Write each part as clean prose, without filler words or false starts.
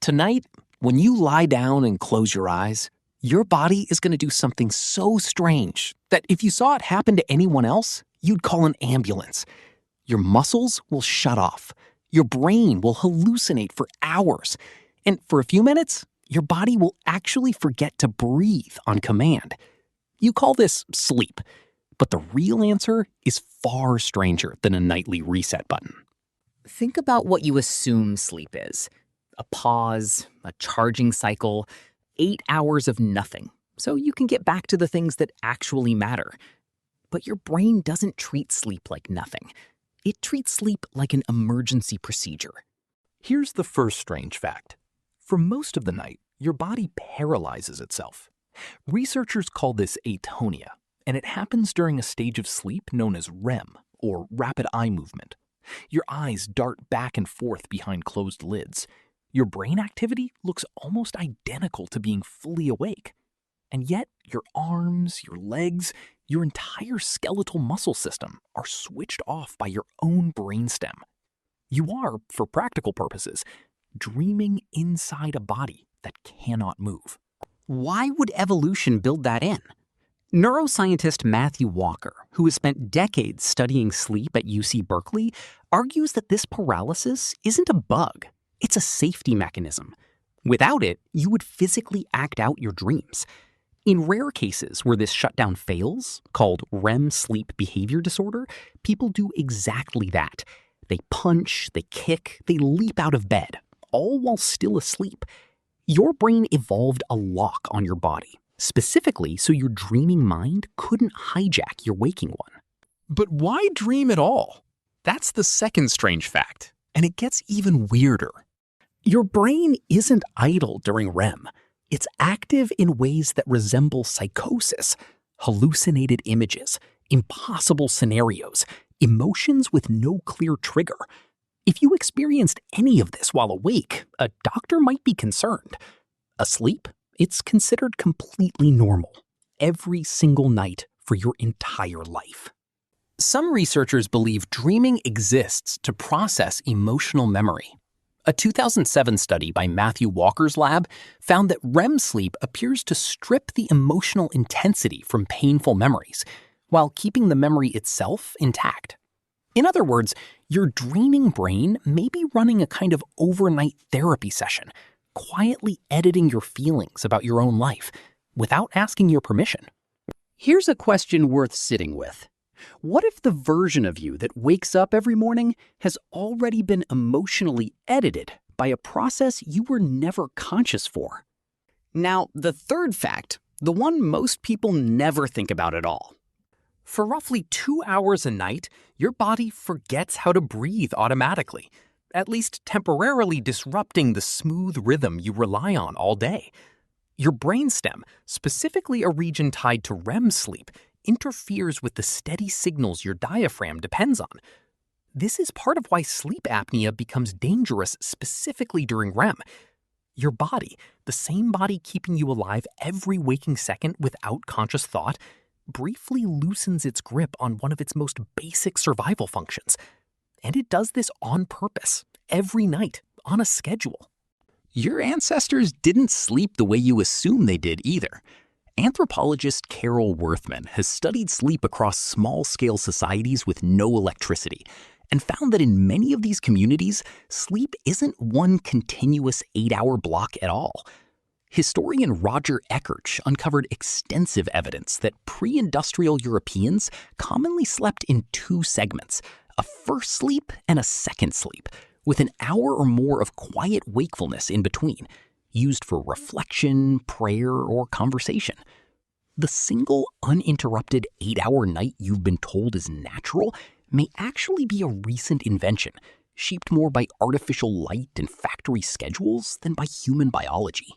Tonight, when you lie down and close your eyes, your body is going to do something so strange that if you saw it happen to anyone else, you'd call an ambulance. Your muscles will shut off. Your brain will hallucinate for hours. And for a few minutes, your body will actually forget to breathe on command. You call this sleep. But the real answer is far stranger than a nightly reset button. Think about what you assume sleep is. A pause, a charging cycle, 8 hours of nothing, so you can get back to the things that actually matter. But your brain doesn't treat sleep like nothing. It treats sleep like an emergency procedure. Here's the first strange fact. For most of the night, your body paralyzes itself. Researchers call this atonia, and it happens during a stage of sleep known as REM, or rapid eye movement. Your eyes dart back and forth behind closed lids. Your brain activity looks almost identical to being fully awake. And yet, your arms, your legs, your entire skeletal muscle system are switched off by your own brainstem. You are, for practical purposes, dreaming inside a body that cannot move. Why would evolution build that in? Neuroscientist Matthew Walker, who has spent decades studying sleep at UC Berkeley, argues that this paralysis isn't a bug. It's a safety mechanism. Without it, you would physically act out your dreams. In rare cases where this shutdown fails, called REM sleep behavior disorder, people do exactly that. They punch, they kick, they leap out of bed, all while still asleep. Your brain evolved a lock on your body, specifically so your dreaming mind couldn't hijack your waking one. But why dream at all? That's the second strange fact, and it gets even weirder. Your brain isn't idle during REM. It's active in ways that resemble psychosis, hallucinated images, impossible scenarios, emotions with no clear trigger. If you experienced any of this while awake, a doctor might be concerned. Asleep, it's considered completely normal, every single night for your entire life. Some researchers believe dreaming exists to process emotional memory. A 2007 study by Matthew Walker's lab found that REM sleep appears to strip the emotional intensity from painful memories, while keeping the memory itself intact. In other words, your dreaming brain may be running a kind of overnight therapy session, quietly editing your feelings about your own life, without asking your permission. Here's a question worth sitting with. What if the version of you that wakes up every morning has already been emotionally edited by a process you were never conscious for? Now, the third fact, the one most people never think about at all. For roughly 2 hours a night, your body forgets how to breathe automatically, at least temporarily disrupting the smooth rhythm you rely on all day. Your brainstem, specifically a region tied to REM sleep, interferes with the steady signals your diaphragm depends on. This is part of why sleep apnea becomes dangerous specifically during REM. Your body, the same body keeping you alive every waking second without conscious thought, briefly loosens its grip on one of its most basic survival functions. And it does this on purpose, every night, on a schedule. Your ancestors didn't sleep the way you assume they did either. Anthropologist Carol Worthman has studied sleep across small-scale societies with no electricity and found that in many of these communities, sleep isn't one continuous 8-hour block at all. Historian Roger Eckerch uncovered extensive evidence that pre-industrial Europeans commonly slept in 2 segments, a first sleep and a second sleep, with an hour or more of quiet wakefulness in between, used for reflection, prayer, or conversation. The single uninterrupted 8-hour night you've been told is natural may actually be a recent invention, shaped more by artificial light and factory schedules than by human biology.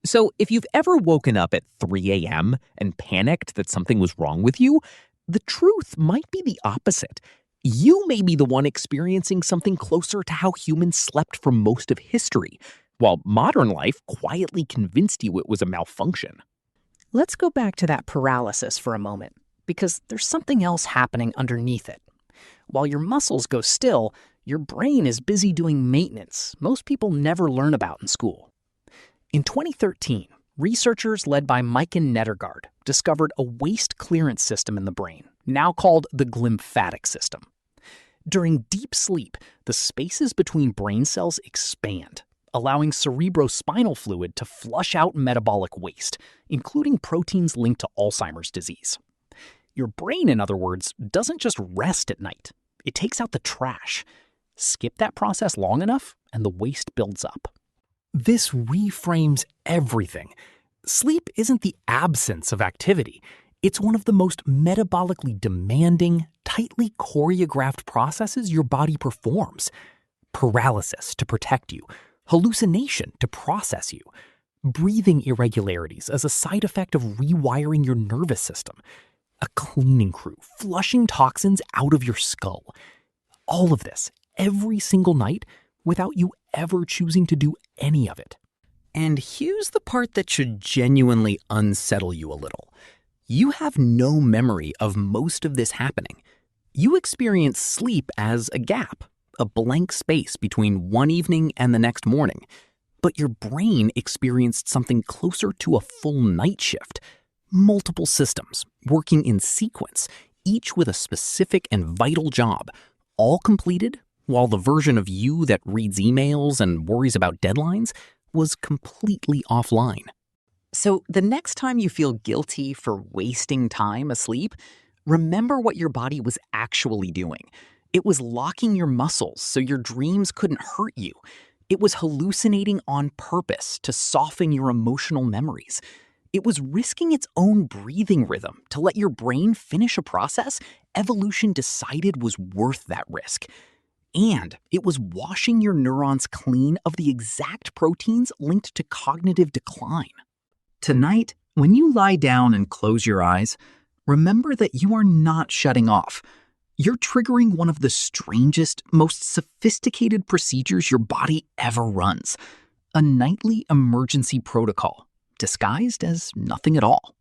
So if you've ever woken up at 3 a.m. and panicked that something was wrong with you, the truth might be the opposite. You may be the one experiencing something closer to how humans slept for most of history, while modern life quietly convinced you it was a malfunction. Let's go back to that paralysis for a moment, because there's something else happening underneath it. While your muscles go still, your brain is busy doing maintenance most people never learn about in school. In 2013, researchers led by Maiken Nedergaard discovered a waste clearance system in the brain, now called the glymphatic system. During deep sleep, the spaces between brain cells expand, allowing cerebrospinal fluid to flush out metabolic waste, including proteins linked to Alzheimer's disease. Your brain, in other words, doesn't just rest at night. It takes out the trash. Skip that process long enough, and the waste builds up. This reframes everything. Sleep isn't the absence of activity. It's one of the most metabolically demanding, tightly choreographed processes your body performs. Paralysis to protect you, hallucination to process you, breathing irregularities as a side effect of rewiring your nervous system, a cleaning crew flushing toxins out of your skull. All of this, every single night, without you ever choosing to do any of it. And here's the part that should genuinely unsettle you a little. You have no memory of most of this happening. You experience sleep as a gap, a blank space between one evening and the next morning. But your brain experienced something closer to a full night shift. Multiple systems working in sequence, each with a specific and vital job, all completed while the version of you that reads emails and worries about deadlines was completely offline. So the next time you feel guilty for wasting time asleep, remember what your body was actually doing. It was locking your muscles so your dreams couldn't hurt you. It was hallucinating on purpose to soften your emotional memories. It was risking its own breathing rhythm to let your brain finish a process evolution decided was worth that risk. And it was washing your neurons clean of the exact proteins linked to cognitive decline. Tonight, when you lie down and close your eyes, remember that you are not shutting off. You're triggering one of the strangest, most sophisticated procedures your body ever runs. A nightly emergency protocol, disguised as nothing at all.